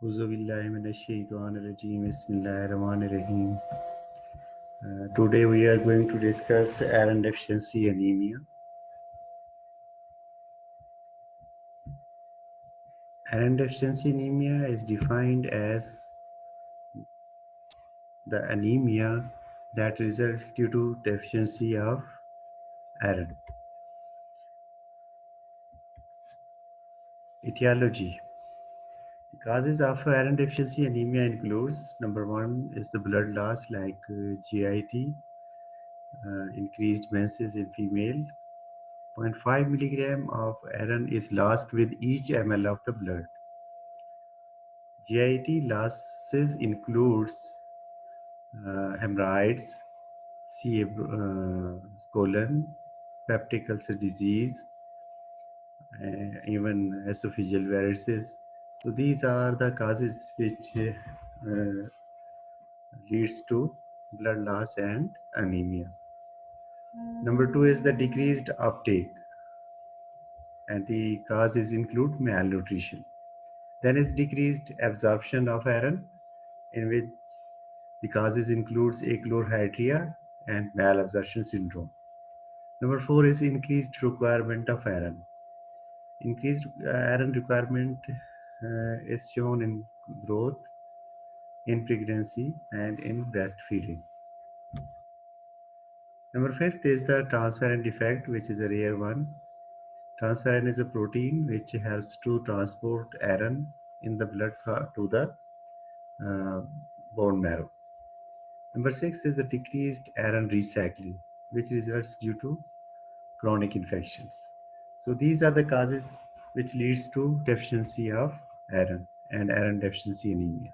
Bismillahirrahmanirrahim. Today we are going to discuss iron deficiency anemia. Iron deficiency anemia is defined as the anemia that results due to deficiency of iron. Etiology. The causes of iron deficiency anemia includes number one is the blood loss like GIT, increased menses in female. 0.5 milligram of iron is lost with each ml of the blood. GIT losses includes hemorrhoids, colon, peptic ulcer disease, even esophageal varices. So these are the causes which leads to blood loss and anemia. Number two is the decreased uptake, and the causes include malnutrition. Then is decreased absorption of iron, in which the causes includes achlorhydria and malabsorption syndrome. Number four is increased requirement of iron. Increased iron requirement is shown in growth, in pregnancy, and in breastfeeding. Number fifth is the transferrin defect, which is a rare one. Transferrin is a protein which helps to transport iron in the blood to the uh, bone marrow. Number six is the decreased iron recycling, which results due to chronic infections. So these are the causes which leads to deficiency of iron and iron deficiency anemia.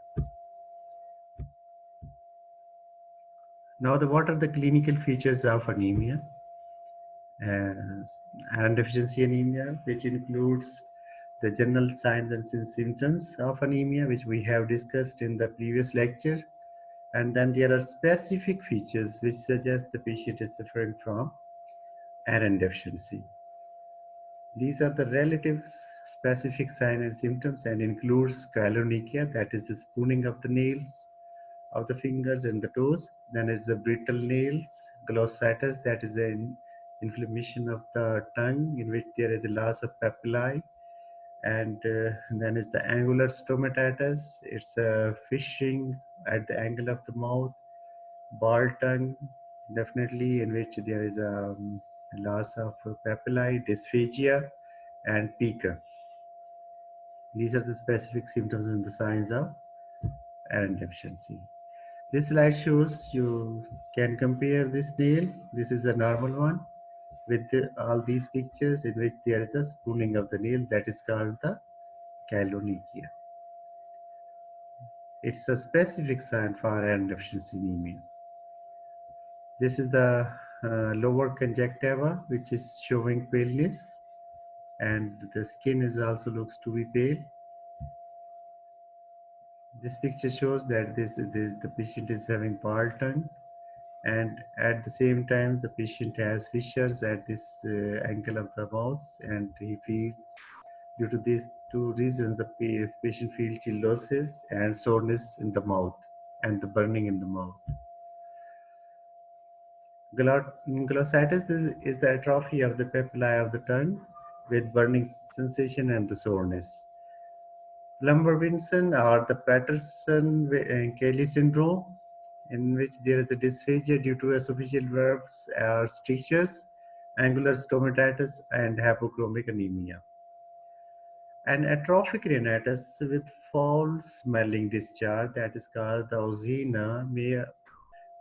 Now, what are the clinical features of anemia? Iron deficiency anemia, which includes the general signs and symptoms of anemia, which we have discussed in the previous lecture. And then there are specific features which suggest the patient is suffering from iron deficiency. These are the relative specific signs and symptoms and includes kyloonychia, that is the spooning of the nails of the fingers and the toes. Then is the brittle nails, glossitis, that is the inflammation of the tongue in which there is a loss of papillae. And then is the angular stomatitis, it's a fishing at the angle of the mouth. Ball tongue, definitely, in which there is a loss of papillae, dysphagia, and pica. These are the specific symptoms and the signs of iron deficiency. This slide shows you can compare this nail. This is a normal one with all these pictures in which there is a spooning of the nail, that is called the kyloonychia. It's a specific sign for iron deficiency anemia. This is the lower conjunctiva, which is showing paleness, and the skin is also looks to be pale. This picture shows that the patient is having ball tongue, and at the same time the patient has fissures at this angle of the mouth, and he feels, due to these two reasons, the patient feels chillosis and soreness in the mouth and the burning in the mouth. Glossitis is the atrophy of the papillae of the tongue with burning sensation and the soreness. Lumber-Vinson or the Patterson-Kelly syndrome, in which there is a dysphagia due to esophageal valves or strictures, angular stomatitis, and hypochromic anemia. An atrophic rhinitis with foul-smelling discharge, that is called the ozena, may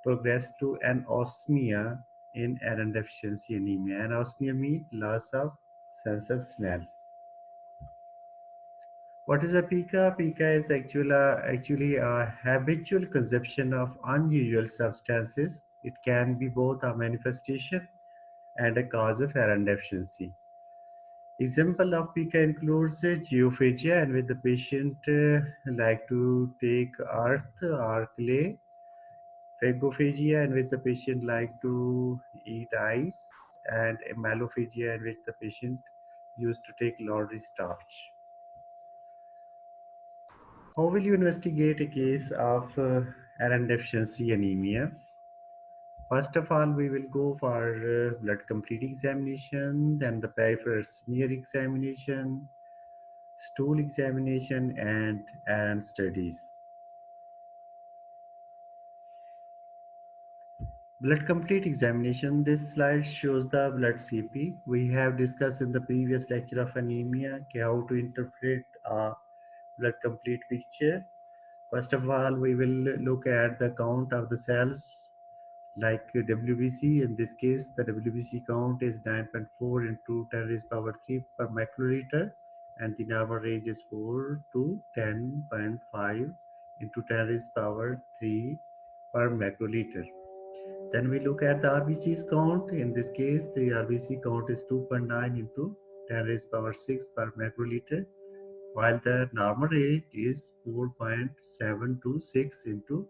progress to anosmia in iron deficiency anemia. Anosmia means loss of sense of smell. What is a pica? Pica is actually a habitual consumption of unusual substances. It can be both a manifestation and a cause of iron deficiency. Example of pica includes geophagia, and with the patient like to take earth or clay. Phagophagia, in which the patient like to eat ice, and malophagia, in which the patient used to take laundry starch. How will you investigate a case of iron deficiency anemia? First of all, we will go for blood complete examination, then the peripheral smear examination, stool examination, and iron studies. Blood complete examination. This slide shows the blood CP. We have discussed in the previous lecture of anemia how to interpret a blood complete picture. First of all, we will look at the count of the cells like WBC. In this case, the WBC count is 9.4 into 10 raised power 3 per microliter, and the normal range is 4 to 10.5 into 10 raised power 3 per microliter. Then we look at the RBC's count. In this case, the RBC count is 2.9 into 10 raised power 6 per microliter, while the normal rate is 4.726 into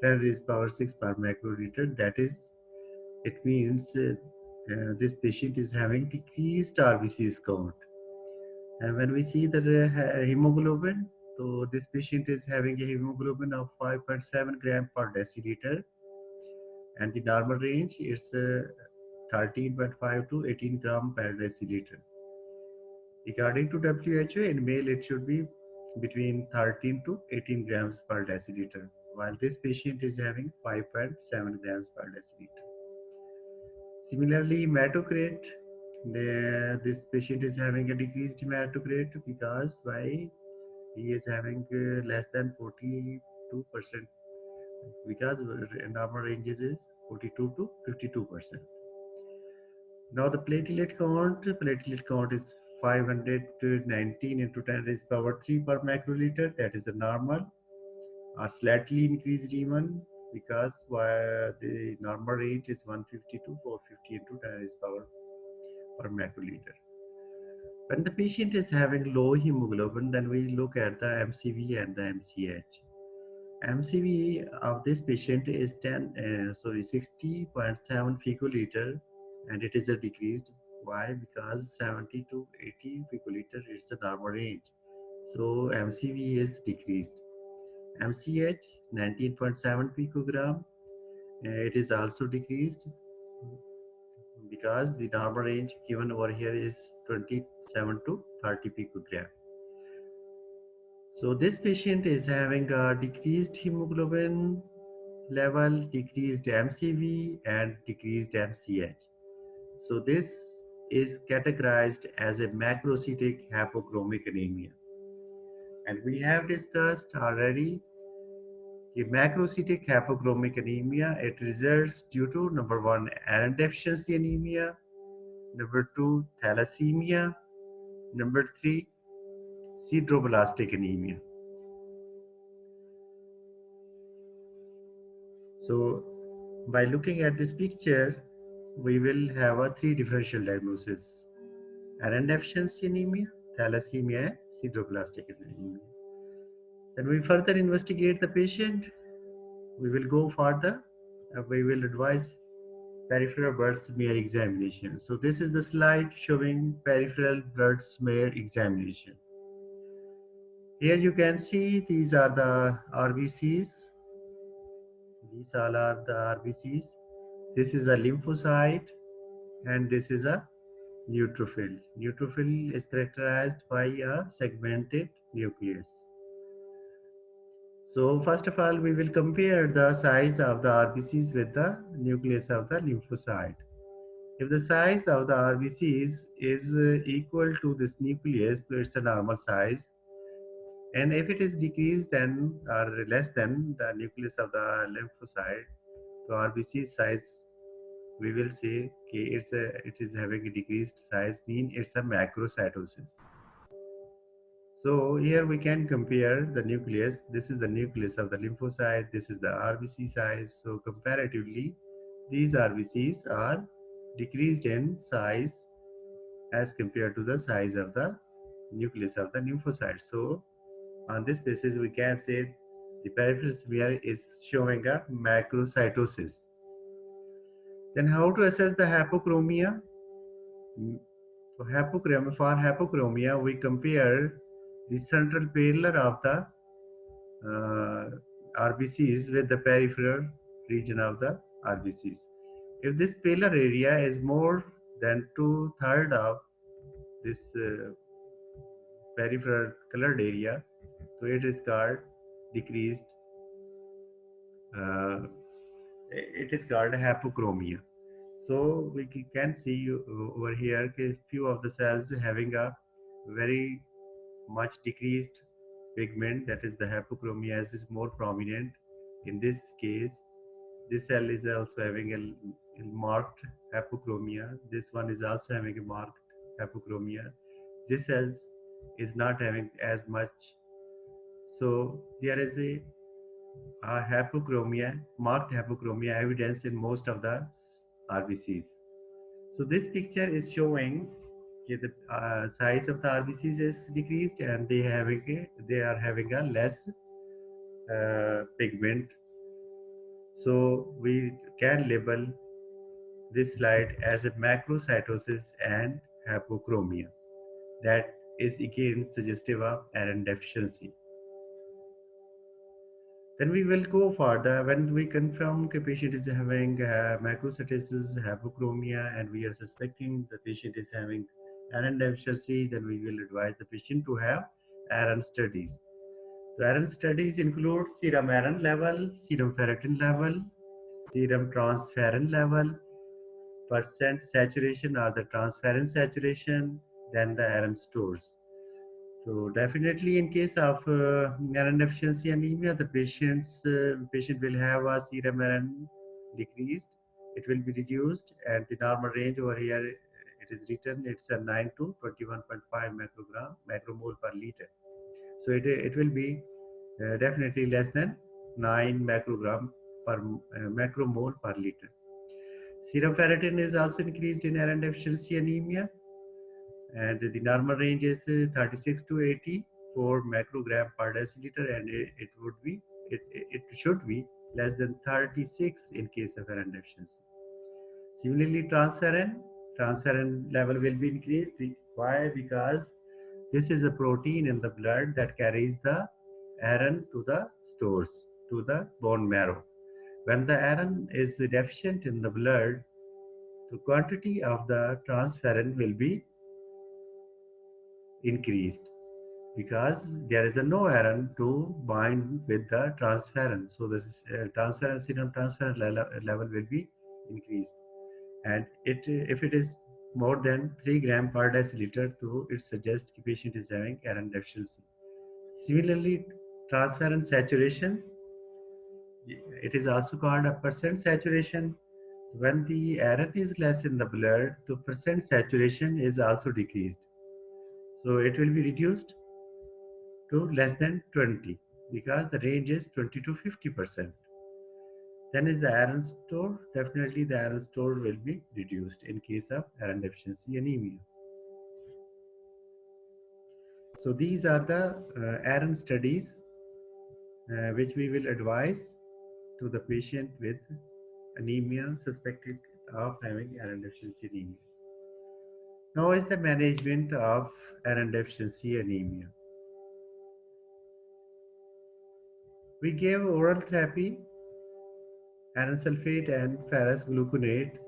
10 raised power 6 per microliter. That is, it means this patient is having decreased RBC's count. And when we see the hemoglobin, so this patient is having a hemoglobin of 5.7 gram per deciliter, and the normal range is 13.5 to 18 gram per deciliter. According to WHO, in male it should be between 13 to 18 grams per deciliter, while this patient is having 5.7 grams per deciliter. Similarly, hematocrit, this patient is having a decreased hematocrit because why? He is having less than 42%, because normal ranges is 42 to 52%. Now the platelet count is 519 into 10 raised power 3 per microliter. That is a normal or slightly increased even, because the normal range is 150 to 450 into 10 raised power per microliter. When the patient is having low hemoglobin, then we look at the MCV and the MCH. MCV of this patient is 60.7 picoliter, and it is a decreased. Why? Because 70 to 80 picoliter is the normal range, so MCV is decreased. MCH 19.7 picogram, it is also decreased because the normal range given over here is 27 to 30 picogram. So this patient is having a decreased hemoglobin level, decreased MCV, and decreased MCH. So this is categorized as a macrocytic hypochromic anemia. And we have discussed already the macrocytic hypochromic anemia. It results due to number 1, iron deficiency anemia, number 2, thalassemia, number 3, sideroblastic anemia. So by looking at this picture, we will have a 3 differential diagnosis: iron deficiency anemia, thalassemia, sideroblastic anemia. Then we further investigate the patient. We will go further. We will advise peripheral blood smear examination. So this is the slide showing peripheral blood smear examination. Here you can see these are the RBCs. These all are the RBCs. This is a lymphocyte, and this is a neutrophil. Neutrophil is characterized by a segmented nucleus. So first of all, we will compare the size of the RBCs with the nucleus of the lymphocyte. If the size of the RBCs is equal to this nucleus, so it's a normal size. And if it is decreased than or less than the nucleus of the lymphocyte, so RBC size, we will say it is having a decreased size, mean it's a macrocytosis. So here we can compare the nucleus. This is the nucleus of the lymphocyte. This is the RBC size. So comparatively, these RBCs are decreased in size as compared to the size of the nucleus of the lymphocyte. So on this basis, we can say the peripheral smear is showing a macrocytosis. Then how to assess the hypochromia? For hypochromia, we compare the central parallel of the RBCs with the peripheral region of the RBCs. If this paler area is more than two-thirds of this peripheral colored area, so it is called decreased, uh, it is called hypochromia. So we can see over here few of the cells having a very much decreased pigment, that is the hypochromia is more prominent. In this case, this cell is also having a marked hypochromia. This one is also having a marked hypochromia. This cell is not having as much. So there is a hypochromia, marked hypochromia evidence in most of the RBCs. So this picture is showing the size of the RBCs is decreased and they are having a less pigment. So we can label this slide as a macrocytosis and hypochromia. That is again suggestive of iron deficiency. Then we will go further when we confirm the patient is having macrocytosis, hypochromia, and we are suspecting the patient is having iron deficiency. Then we will advise the patient to have iron studies. The iron studies include serum iron level, serum ferritin level, serum transferrin level, percent saturation or the transferrin saturation, then the iron stores. So definitely in case of iron deficiency anemia, the patient will have a serum iron decreased. It will be reduced, and the normal range over here it is written it's a 9 to 21.5 macromole per liter. So it will be definitely less than 9 macrogram per macromole per liter. Serum ferritin is also increased in iron deficiency anemia, and the normal range is 36 to 84 macrogram per deciliter, and it should be less than 36 in case of iron deficiency. Similarly, transferrin level will be increased. Why? Because this is a protein in the blood that carries the iron to the stores, to the bone marrow. When the iron is deficient in the blood, the quantity of the transferrin will be increased because there is a no iron to bind with the transferrin. So this transferrin, serum transferrin level will be increased, and if it is more than 3 gram per deciliter, so it suggests the patient is having iron deficiency. Similarly, transferrin saturation, it is also called a percent saturation. When the iron is less in the blood, the percent saturation is also decreased. So it will be reduced to less than 20 because the range is 20 to 50%. Then is the iron store. Definitely the iron store will be reduced in case of iron deficiency anemia. So these are the iron studies which we will advise to the patient with anemia suspected of having iron deficiency anemia. Now is the management of iron deficiency anemia. We gave oral therapy, iron sulfate and ferrous gluconate.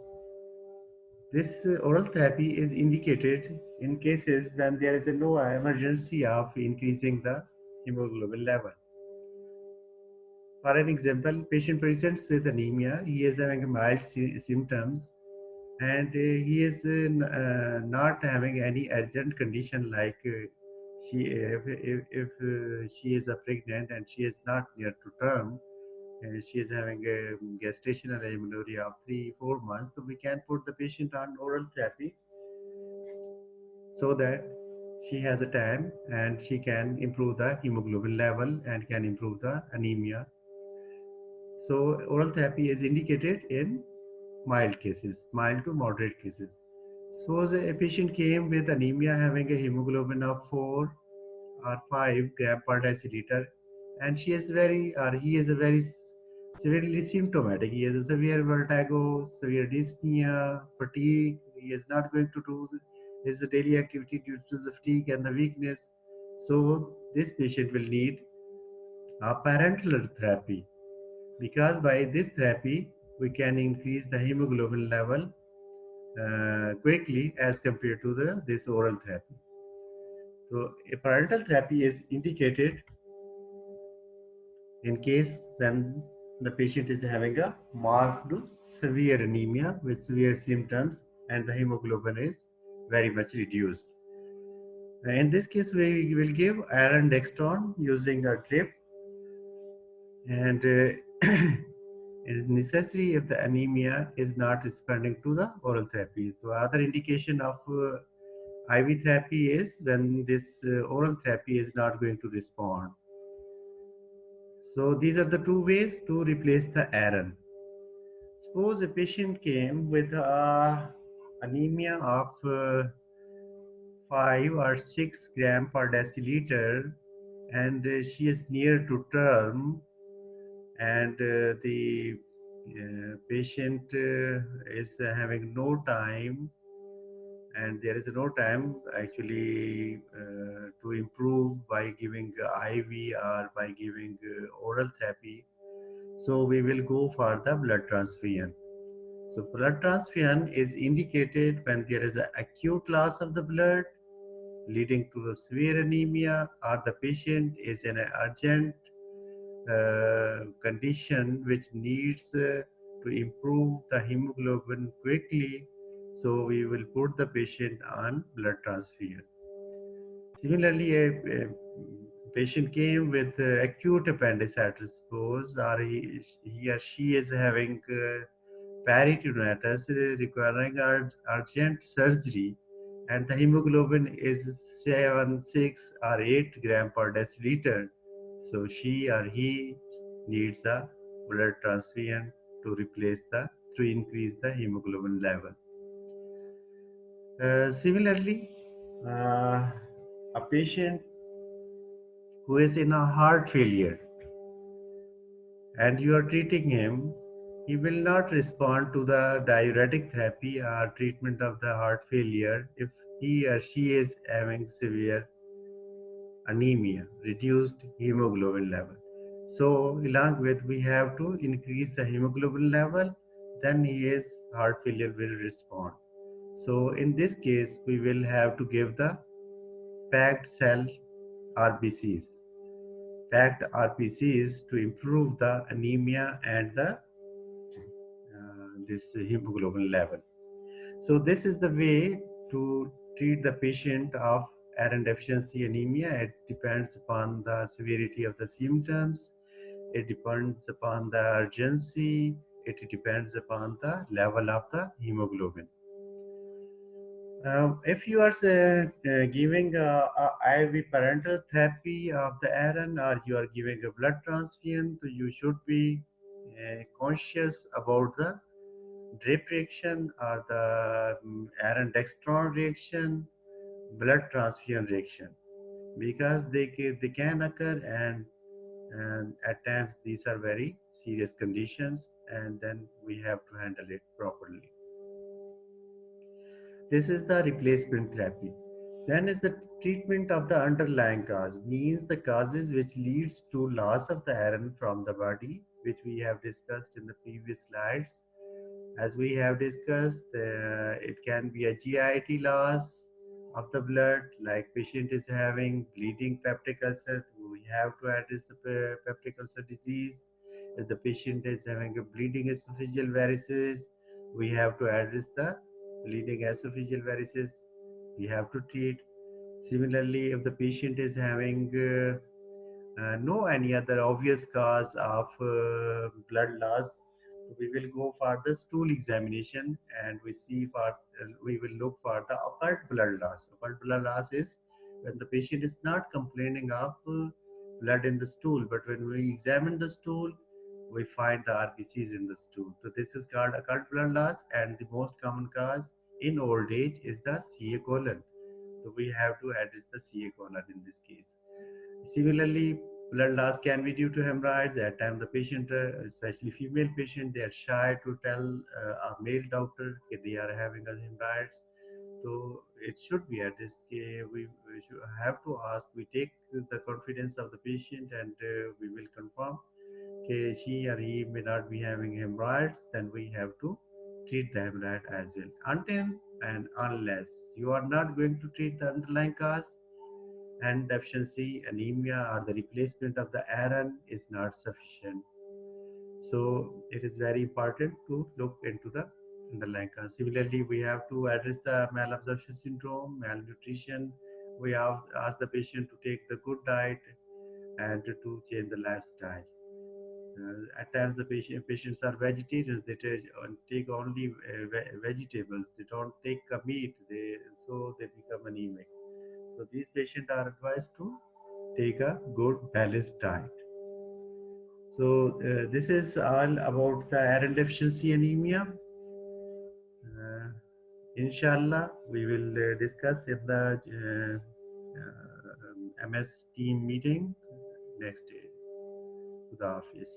This oral therapy is indicated in cases when there is no emergency of increasing the hemoglobin level. For an example, patient presents with anemia, he is having mild symptoms, and he is not having any urgent condition like if she is pregnant and she is not near to term, she is having a gestational amenorrhea of 3-4 months, so we can put the patient on oral therapy so that she has a time and she can improve the hemoglobin level and can improve the anemia. So oral therapy is indicated in mild cases, mild to moderate cases. Suppose a patient came with anemia having a hemoglobin of 4 or 5 gram per deciliter, and she is very, or he is a very severely symptomatic. He has a severe vertigo, severe dyspnea, fatigue. He is not going to do his daily activity due to the fatigue and the weakness. So this patient will need parenteral therapy, because by this therapy we can increase the hemoglobin level quickly as compared to this oral therapy. So a parenteral therapy is indicated in case when the patient is having a marked severe anemia with severe symptoms and the hemoglobin is very much reduced. In this case, we will give iron dextron using a drip, and it is necessary if the anemia is not responding to the oral therapy. So other indication of IV therapy is when this oral therapy is not going to respond. So these are the two ways to replace the iron. Suppose a patient came with anemia of 5 or 6 gram per deciliter, and she is near to term, and the patient is having no time, and there is no time actually to improve by giving IV or by giving oral therapy. So we will go for the blood transfusion. So blood transfusion is indicated when there is an acute loss of the blood leading to a severe anemia, or the patient is in an urgent condition which needs to improve the hemoglobin quickly. So we will put the patient on blood transfusion. Similarly, a patient came with acute appendicitis, suppose, or he or she is having peritonitis requiring urgent surgery, and the hemoglobin is 7, 6, or 8 gram per deciliter. So she or he needs a blood transfusion to increase the hemoglobin level. Similarly, a patient who is in a heart failure and you are treating him, he will not respond to the diuretic therapy or treatment of the heart failure if he or she is having severe anemia, reduced hemoglobin level. So, along with we have to increase the hemoglobin level, then his heart failure will respond. So, in this case, we will have to give the packed cell RBCs. Packed RBCs to improve the anemia and the this hemoglobin level. So this is the way to treat the patient of iron deficiency anemia. It depends upon the severity of the symptoms. It depends upon the urgency. It depends upon the level of the hemoglobin. If you are giving a IV parenteral therapy of the iron, or you are giving a blood transfusion, so you should be conscious about the drip reaction or the iron dextron reaction, blood transfusion reaction, because they can occur, and at times these are very serious conditions, and then we have to handle it properly. This is the replacement therapy. Then is the treatment of the underlying cause, means the causes which leads to loss of the iron from the body, which we have discussed in the previous slides. As we have discussed, it can be a GIT loss of the blood, like patient is having bleeding peptic ulcer, we have to address the peptic ulcer disease. If the patient is having a bleeding esophageal varices, we have to address the bleeding esophageal varices, we have to treat. Similarly, if the patient is having no any other obvious cause of blood loss, we will go for the stool examination, and we will look for the occult blood loss. Occult blood loss is when the patient is not complaining of blood in the stool, but when we examine the stool, we find the RBCs in the stool. So this is called occult blood loss, and the most common cause in old age is the CA colon. So we have to address the CA colon in this case. Similarly, blood loss can be due to hemorrhoids. At times, the patient, especially female patient, they are shy to tell a male doctor that they are having a hemorrhoids. So it should be addressed. We should have to ask. We take the confidence of the patient, and we will confirm she or he may not be having hemorrhoids. Then we have to treat the hemorrhoid as well. Until and unless you are not going to treat the underlying cause, and deficiency, anemia, or the replacement of the iron is not sufficient. So it is very important to look into the underlying cause. Similarly, we have to address the malabsorption syndrome, malnutrition. We have ask the patient to take the good diet and to change the lifestyle. At times, the patients are vegetarians. They take only vegetables. They don't take meat. So they become anemic. So these patients are advised to take a good balanced diet. So this is all about the iron deficiency anemia. Inshallah, we will discuss in the MS team meeting next day. Khuda Hafiz.